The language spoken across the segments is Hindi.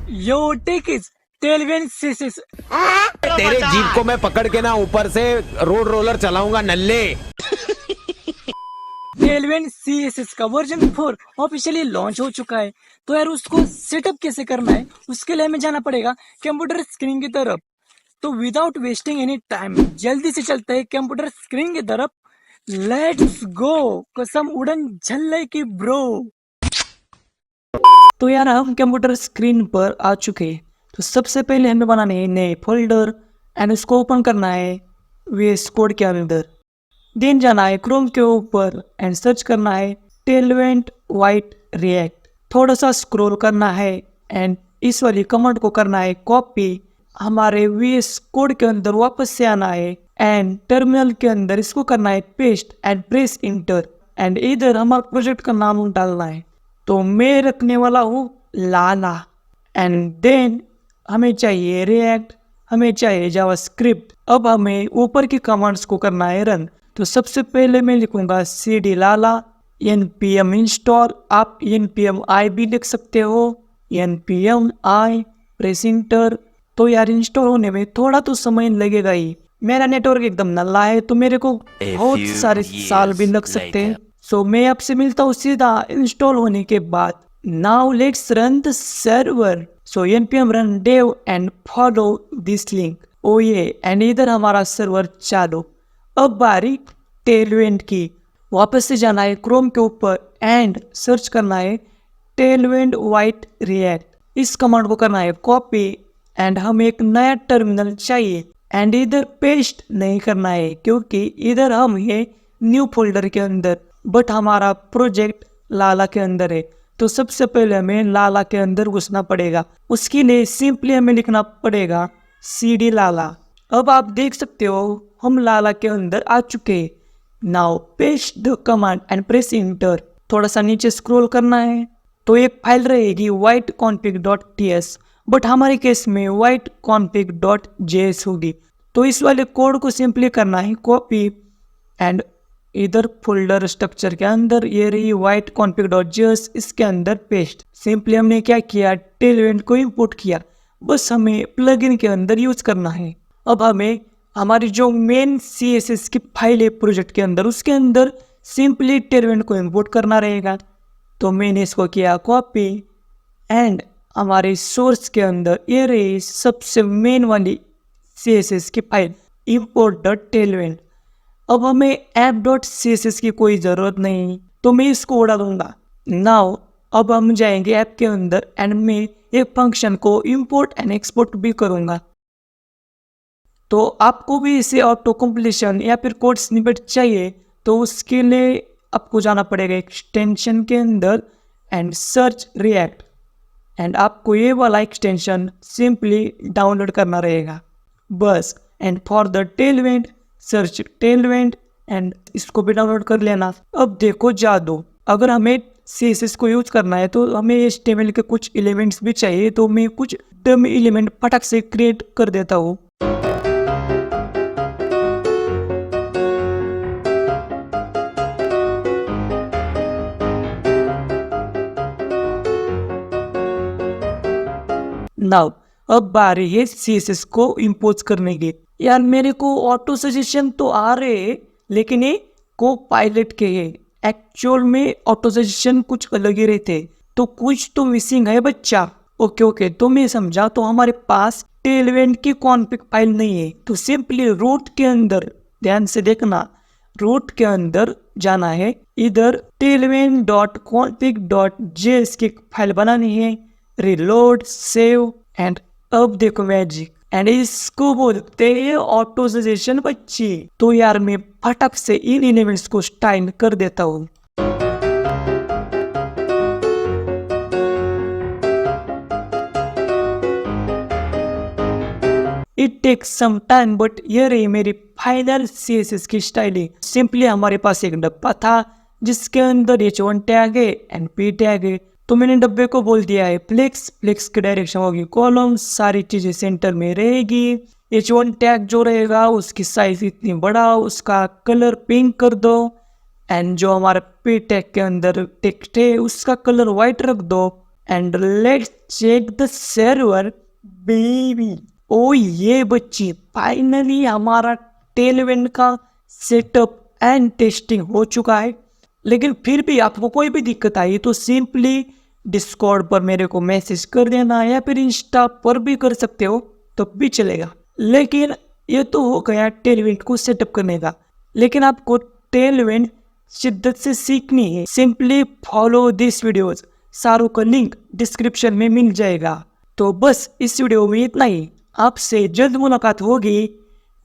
Yo take is टेलवेन सीसीस। तेरे जीप को मैं पकड़ के ना ऊपर से रोड रोलर चलाऊंगा नल्ले। टेलवेन सीएसएस का वर्जन 4 ऑफिशियली लॉन्च हो चुका है। तो यार उसको सेटअप कैसे करना है, उसके लिए हमें जाना पड़ेगा कंप्यूटर स्क्रीन की तरफ। तो विदाउट वेस्टिंग एनी टाइम जल्दी से चलते हैं कंप्यूटर स्क्रीन की तरफ। Let's go. कसम उड़न झल्ले की ब्रो। तो यार हम कंप्यूटर स्क्रीन पर आ चुके हैं। तो सबसे पहले हमें बनाने है नए फोल्डर एंड उसको ओपन करना है वीएस कोड के अंदर। देन जाना है क्रोम के ऊपर एंड सर्च करना है टेलवेंट वाइट रिएक्ट। थोड़ा सा स्क्रॉल करना है एंड इस वाली कमांड को करना है कॉपी। हमारे वीएस कोड के अंदर वापस से आना है एंड टर्मिनल के अंदर इसको करना है paste and press inter. And इधर हमारे प्रोजेक्ट का नाम डालना है। तो मैं रखने वाला हूँ लाला। एंड देन हमें चाहिए रिएक्ट, हमें चाहिए जावास्क्रिप्ट। अब हमें ऊपर की कमांड्स को करना है रन। तो सबसे पहले मैं लिखूंगा cd लाला npm इंस्टॉल। आप npm i भी लिख सकते हो, npm i प्रेस इंटर। तो यार इंस्टॉल होने में थोड़ा तो समय लगेगा ही। मेरा नेटवर्क एकदम नल्ला है तो मेरे को बहुत सारे साल भी लग सकते हैं। सो मैं आपसे मिलता हूँ सीधा इंस्टॉल होने के बाद। Now let's run the server. So npm run dev and follow this link। ओ ये एंड इधर हमारा सर्वर चालू। अब बारी टेलवेंट की। वापस से जाना है क्रोम के ऊपर एंड सर्च करना है टेलवेंट वाइट रिएक्ट। इस कमांड को करना है कॉपी एंड हमें एक नया टर्मिनल चाहिए। एंड इधर पेस्ट नहीं करना है क्योंकि इधर हम है न्यू फोल्डर के अंदर, बट हमारा प्रोजेक्ट लाला के अंदर है। तो सबसे पहले हमें लाला के अंदर घुसना पड़ेगा। उसके लिए सिंपली हमें लिखना पड़ेगा cd लाला। अब आप देख सकते हो हम लाला के अंदर आ चुके हैं। Now paste the command and press inter. थोड़ा सा नीचे स्क्रॉल करना है तो एक फाइल रहेगी whiteconfig.ts, बट हमारे केस में whiteconfig.js होगी। तो इस वाले कोड को सिंपली करना है कॉपी एंड इधर फोल्डर स्ट्रक्चर के अंदर ये रही whiteconfig.js, इसके अंदर पेस्ट। सिंपली हमने क्या किया, टेलवेंट को इंपोर्ट किया। बस हमें प्लगइन के अंदर यूज करना है। अब हमें हमारी जो मेन CSS की फाइल है प्रोजेक्ट के अंदर, उसके अंदर सिंपली टेलवेंट को इंपोर्ट करना रहेगा। तो मैंने इसको किया कॉपी एंड हमारे सोर्स के अंदर ये रही सबसे मेन वाली CSS की फाइल import.tailwind। अब हमें app.css की कोई ज़रूरत नहीं तो मैं इसको उड़ा दूंगा। नाउ अब हम जाएंगे ऐप के अंदर एंड मैं एक फंक्शन को इंपोर्ट एंड एक्सपोर्ट भी करूंगा। तो आपको भी इसे ऑटो कंप्लीशन या फिर कोड स्निपेट चाहिए तो उसके लिए आपको जाना पड़ेगा एक्सटेंशन के अंदर एंड सर्च रिएक्ट। एंड आपको ये वाला एक्सटेंशन सिंपली डाउनलोड करना रहेगा बस। And for the टेलवेंट search टेलवेंट and इसको भी डाउनलोड कर लेना। अब देखो जादू, अगर हमें CSS को यूज करना है तो हमें HTML के कुछ एलिमेंट्स भी चाहिए। तो मैं कुछ डमी एलिमेंट फटक से क्रिएट कर देता हूँ। नाउ अब बारी है CSS को इंपोर्ट करने की। यार मेरे को ऑटो सजेशन तो आ रहे हैं लेकिन ये को पायलट के है। एक्चुअल में ऑटो सजेशन कुछ अलग ही रहते, तो कुछ तो मिसिंग है बच्चा। ओके तो मैं समझा। तो हमारे पास टेलवेंट की कॉन्फ़िग फाइल नहीं है तो सिंपली रूट के अंदर, ध्यान से देखना, रूट के अंदर जाना है। इधर tailwind.config.js की फाइल बनानी है, रिलोड सेव एंड अब देखो मैजिक। एंड इसको बोलते हैं ऑटो सजेशन बच्ची। तो यार मैं फटक से इन एलिमेंट्स को स्टाइल कर देता हूँ। It takes some time but ये रही मेरी फाइनल CSS की स्टाइलिंग। सिंपली हमारे पास एक डब्बा था जिसके अंदर H1 टैग है एंड P टैग है। तो मैंने डब्बे को बोल दिया है फ्लेक्स, फ्लेक्स की डायरेक्शन होगी कॉलम, सारी चीजें सेंटर में रहेगी। H1 टैग जो रहेगा उसकी साइज इतनी बड़ा, उसका कलर पिंक कर दो एंड जो हमारा P टैग के अंदर टेक्स्ट है उसका कलर व्हाइट रख दो। And let's check the server baby. ओ ये बच्ची, फाइनली हमारा टेलविंड का सेटअप एंड टेस्टिंग हो चुका है। लेकिन फिर भी आपको कोई भी दिक्कत आई तो सिंपली डिस्कॉर्ड पर मेरे को मैसेज कर देना या फिर इंस्टा पर भी कर सकते हो, तब भी चलेगा। लेकिन ये तो हो गया टेलविंड को सेटअप करने का। लेकिन आपको टेलविंड शिद्दत से सीखनी है, सिंपली फॉलो दिस वीडियोज। सारों का लिंक डिस्क्रिप्शन में मिल जाएगा। तो बस इस वीडियो में इतना ही। आपसे जल्द मुलाकात होगी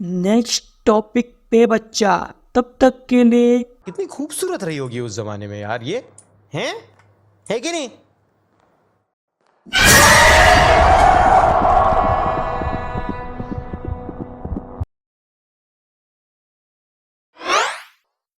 नेक्स्ट टॉपिक पे बच्चा। तब तक के लिए कितनी खूबसूरत रही होगी उस जमाने में यार, ये है कि नहीं?